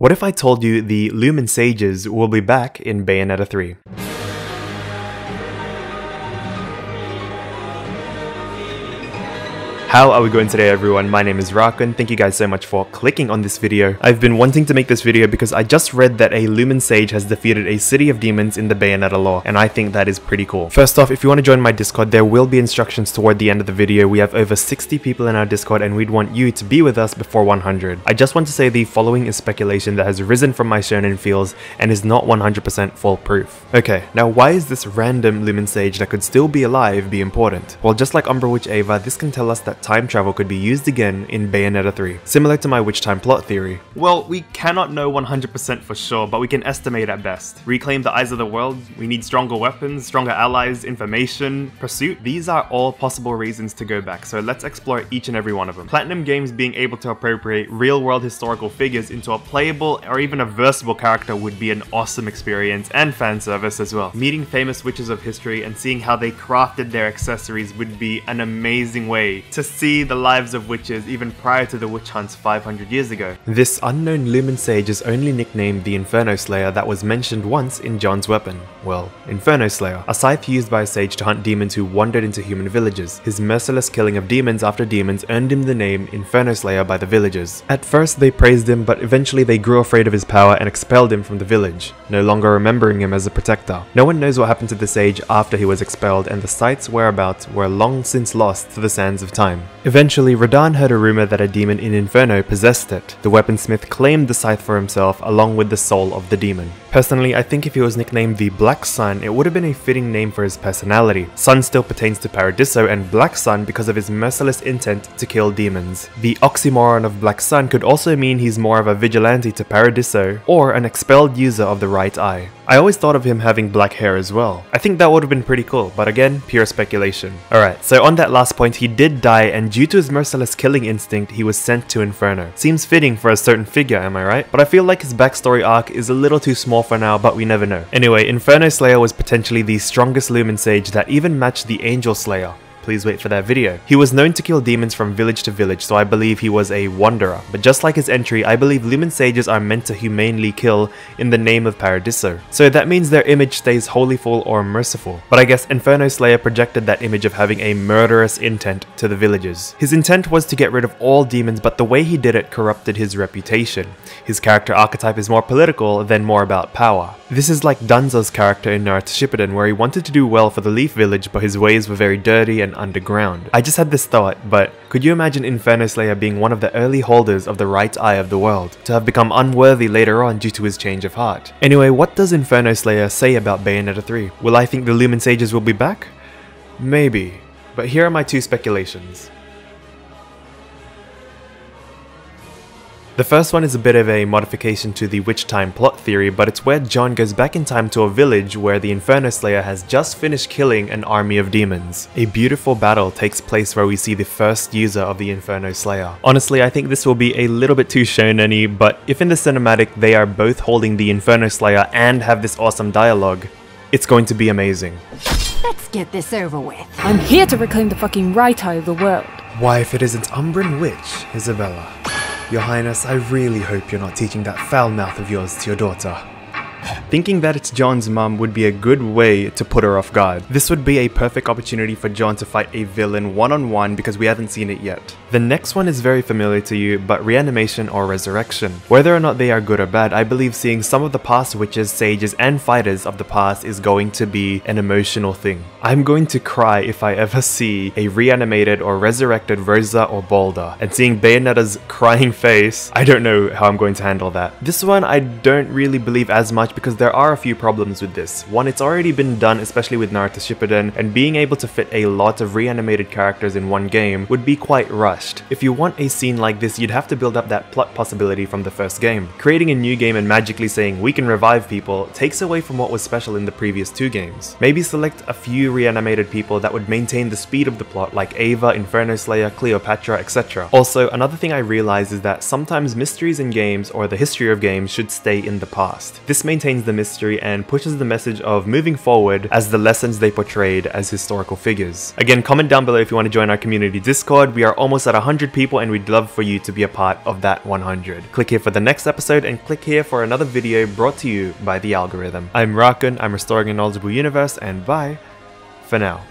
What if I told you the LUMEN SAGES will be back in Bayonetta 3? How are we going today, everyone? My name is Rakun. Thank you guys so much for clicking on this video. I've been wanting to make this video because I just read that a LUMEN Sage has defeated a city of demons in the Bayonetta lore, and I think that is pretty cool. First off, if you want to join my Discord, there will be instructions toward the end of the video. We have over 60 people in our Discord, and we'd want you to be with us before 100. I just want to say the following is speculation that has risen from my shonen feels and is not 100% foolproof. Okay, now why is this random LUMEN Sage that could still be alive be important? Well, just like Umbra Witch Ava, this can tell us that time travel could be used again in Bayonetta 3, similar to my witch time plot theory. Well, we cannot know 100% for sure, but we can estimate at best. Reclaim the eyes of the world, we need stronger weapons, stronger allies, information, pursuit. These are all possible reasons to go back, so let's explore each and every one of them. Platinum Games being able to appropriate real-world historical figures into a playable or even a versatile character would be an awesome experience and fan service as well. Meeting famous witches of history and seeing how they crafted their accessories would be an amazing way to see the lives of witches even prior to the witch hunts 500 years ago. This unknown LUMEN Sage is only nicknamed the Inferno Slayer that was mentioned once in John's weapon. Well, Inferno Slayer, a scythe used by a sage to hunt demons who wandered into human villages. His merciless killing of demons after demons earned him the name Inferno Slayer by the villagers. At first they praised him, but eventually they grew afraid of his power and expelled him from the village, no longer remembering him as a protector. No one knows what happened to the sage after he was expelled, and the scythe's whereabouts were long since lost to the sands of time. Eventually, Radahn heard a rumor that a demon in Inferno possessed it. The weaponsmith claimed the scythe for himself along with the soul of the demon. Personally, I think if he was nicknamed the Black Sun, it would have been a fitting name for his personality. Sun still pertains to Paradiso, and Black Sun because of his merciless intent to kill demons. The oxymoron of Black Sun could also mean he's more of a vigilante to Paradiso, or an expelled user of the right eye. I always thought of him having black hair as well. I think that would have been pretty cool, but again, pure speculation. Alright, so on that last point, he did die, and due to his merciless killing instinct, he was sent to Inferno. Seems fitting for a certain figure, am I right? But I feel like his backstory arc is a little too small for now, but we never know. Anyway, Inferno Slayer was potentially the strongest LUMEN Sage that even matched the Angel Slayer. Please wait for that video. He was known to kill demons from village to village, so I believe he was a wanderer. But just like his entry, I believe LUMEN Sages are meant to humanely kill in the name of Paradiso. So that means their image stays holyful or merciful. But I guess Inferno Slayer projected that image of having a murderous intent to the villagers. His intent was to get rid of all demons, but the way he did it corrupted his reputation. His character archetype is more political than more about power. This is like Danzo's character in Naruto Shippuden, where he wanted to do well for the Leaf Village, but his ways were very dirty and underground. I just had this thought, but could you imagine Inferno Slayer being one of the early holders of the right eye of the world, to have become unworthy later on due to his change of heart? Anyway, what does Inferno Slayer say about Bayonetta 3? Will I think the LUMEN Sages will be back? Maybe, but here are my two speculations. The first one is a bit of a modification to the witch time plot theory, but it's where John goes back in time to a village where the Inferno Slayer has just finished killing an army of demons. A beautiful battle takes place where we see the first user of the Inferno Slayer. Honestly, I think this will be a little bit too shonen-y, but if in the cinematic they are both holding the Inferno Slayer and have this awesome dialogue, it's going to be amazing. Let's get this over with. I'm here to reclaim the fucking right eye of the world. Why, if it isn't Umbran Witch, Isabella. Your Highness, I really hope you're not teaching that foul mouth of yours to your daughter. Thinking that it's John's mum would be a good way to put her off guard. This would be a perfect opportunity for John to fight a villain one-on-one because we haven't seen it yet. The next one is very familiar to you, but reanimation or resurrection. Whether or not they are good or bad, I believe seeing some of the past witches, sages, and fighters of the past is going to be an emotional thing. I'm going to cry if I ever see a reanimated or resurrected Rosa or Balder, and seeing Bayonetta's crying face, I don't know how I'm going to handle that. This one I don't really believe as much because there are a few problems with this. One, it's already been done, especially with Naruto Shippuden, and being able to fit a lot of reanimated characters in one game would be quite rushed. If you want a scene like this, you'd have to build up that plot possibility from the first game. Creating a new game and magically saying we can revive people takes away from what was special in the previous two games. Maybe select a few reanimated people that would maintain the speed of the plot, like Ava, Inferno Slayer, Cleopatra, etc. Also, another thing I realized is that sometimes mysteries in games or the history of games should stay in the past. This maintains maintains the mystery and pushes the message of moving forward as the lessons they portrayed as historical figures. Again, comment down below if you want to join our community Discord. We are almost at 100 people and we'd love for you to be a part of that 100. Click here for the next episode and click here for another video brought to you by the algorithm. I'm Rakun, I'm restoring a knowledgeable universe, and bye for now.